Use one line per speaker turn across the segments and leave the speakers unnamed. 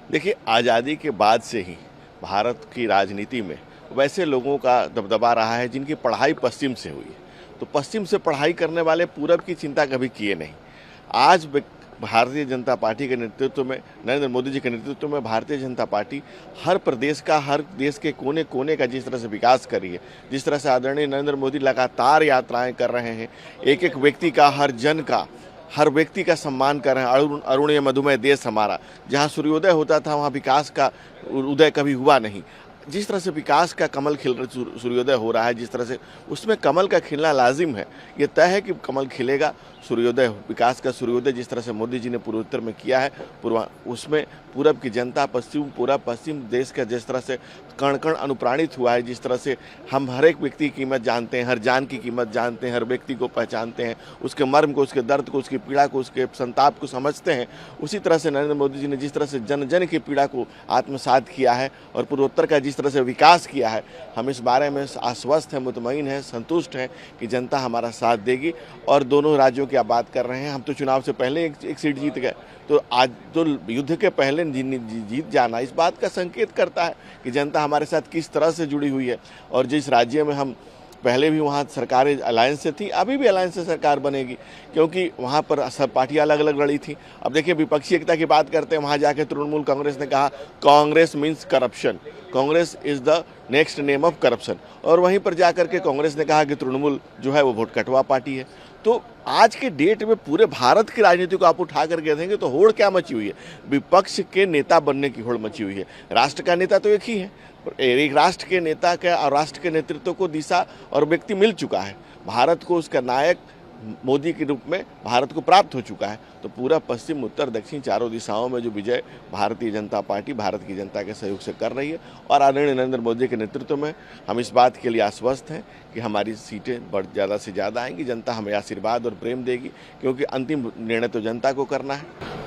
देखिए, आज़ादी के बाद से ही भारत की राजनीति में वैसे लोगों का दबदबा रहा है जिनकी पढ़ाई पश्चिम से हुई है। तो पश्चिम से पढ़ाई करने वाले पूरब की चिंता कभी किए नहीं। आज भारतीय जनता पार्टी के नेतृत्व में, नरेंद्र मोदी जी के नेतृत्व में भारतीय जनता पार्टी हर प्रदेश का, हर देश के कोने कोने का जिस तरह से विकास कर रही है, जिस तरह से आदरणीय नरेंद्र मोदी लगातार यात्राएं कर रहे हैं, एक एक व्यक्ति का, हर जन का, हर व्यक्ति का सम्मान कर रहे हैं। अरुणीय मधुमेह देश हमारा, जहाँ सूर्योदय होता था वहाँ विकास का उदय कभी हुआ नहीं। जिस तरह से विकास का कमल खिल सूर्योदय हो रहा है, जिस तरह से उसमें कमल का खिलना लाजिम है। ये तय है कि कमल खिलेगा, सूर्योदय, विकास का सूर्योदय जिस तरह से मोदी जी ने पूर्वोत्तर में किया है, उसमें पूरब की जनता, पूरा पश्चिम देश का जिस तरह से कण कण अनुप्राणित हुआ है, जिस तरह से हम हर एक व्यक्ति की कीमत जानते हैं, हर जान की कीमत जानते हैं, हर व्यक्ति को पहचानते हैं, उसके मर्म को, उसके दर्द को, उसकी पीड़ा को, उसके संताप को समझते हैं। उसी तरह से नरेंद्र मोदी जी ने जिस तरह से जन जन की पीड़ा को आत्मसात किया है और पूर्वोत्तर का जिस तरह से विकास किया है, हम इस बारे में आश्वस्त हैं, मुतमईन हैं, संतुष्ट हैं कि जनता हमारा साथ देगी। और दोनों राज्यों की आप बात कर रहे हैं, हम तो चुनाव से पहले एक सीट जीत गए, तो आज तो युद्ध के पहले जीत जाना इस बात का संकेत करता है कि जनता हमारे साथ किस तरह से जुड़ी हुई है। और जिस राज्य में हम पहले भी वहाँ सरकारें अलायंस से थी, अभी भी अलायंस से सरकार बनेगी, क्योंकि वहाँ पर सब पार्टियाँ अलग अलग लड़ी थी। अब देखिए, विपक्षी एकता की बात करते हैं, वहाँ जाके तृणमूल कांग्रेस ने कहा Congress means corruption, Congress is the next name of corruption. और वहीं पर जाकर के कांग्रेस ने कहा कि तृणमूल जो है वो वोट कटवा पार्टी है। तो आज के डेट में पूरे भारत की राजनीति को आप उठा करके देखेंगे तो होड़ क्या मची हुई है, विपक्ष के नेता बनने की होड़ मची हुई है। राष्ट्र का नेता तो एक ही है, एक राष्ट्र के नेता का और राष्ट्र के नेतृत्व को दिशा और व्यक्ति मिल चुका है। भारत को उसका नायक मोदी के रूप में भारत को प्राप्त हो चुका है। तो पूरा पश्चिम, उत्तर, दक्षिण, चारों दिशाओं में जो विजय भारतीय जनता पार्टी भारत की जनता के सहयोग से कर रही है, और आदरणीय नरेंद्र मोदी के नेतृत्व में हम इस बात के लिए आश्वस्त हैं कि हमारी सीटें ज़्यादा से ज़्यादा आएंगी। जनता हमें आशीर्वाद और प्रेम देगी, क्योंकि अंतिम निर्णय तो जनता को करना है।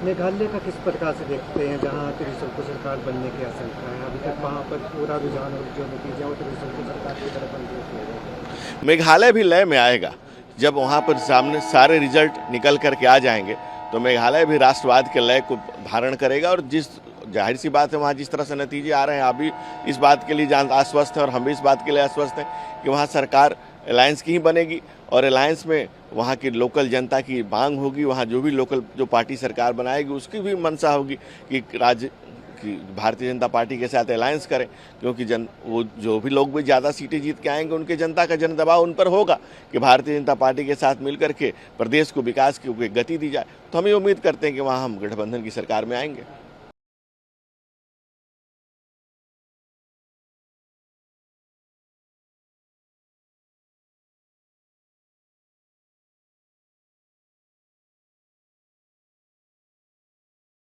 मेघालय का किस प्रकार से देखते हैं, जहाँ त्रिशंकु को सरकार बनने की आशंका है? अभी तक वहाँ पर पूरा रुझान और जो नतीजा वो त्रिशंकु को सरकार की तरफ बन गया।
मेघालय भी लय में आएगा जब वहाँ पर सामने सारे रिजल्ट निकल करके आ जाएंगे, तो मेघालय भी राष्ट्रवाद के लय को धारण करेगा। और जिस जाहिर सी बात है, वहाँ जिस तरह से नतीजे आ रहे हैं, अभी इस बात के लिए आश्वस्त हैं, और हम भी इस बात के लिए आश्वस्त हैं कि वहाँ सरकार अलायंस की ही बनेगी। और अलायंस में वहाँ की लोकल जनता की मांग होगी, वहाँ जो भी लोकल जो पार्टी सरकार बनाएगी उसकी भी मंशा होगी कि भारतीय जनता पार्टी के साथ अलायंस करें, क्योंकि वो जो भी लोग भी ज़्यादा सीटें जीत के आएंगे, उनके जनता का जन दबाव उन पर होगा कि भारतीय जनता पार्टी के साथ मिलकर के प्रदेश को विकास की गति दी जाए। तो हम ये उम्मीद करते हैं कि वहाँ हम गठबंधन की सरकार में आएंगे।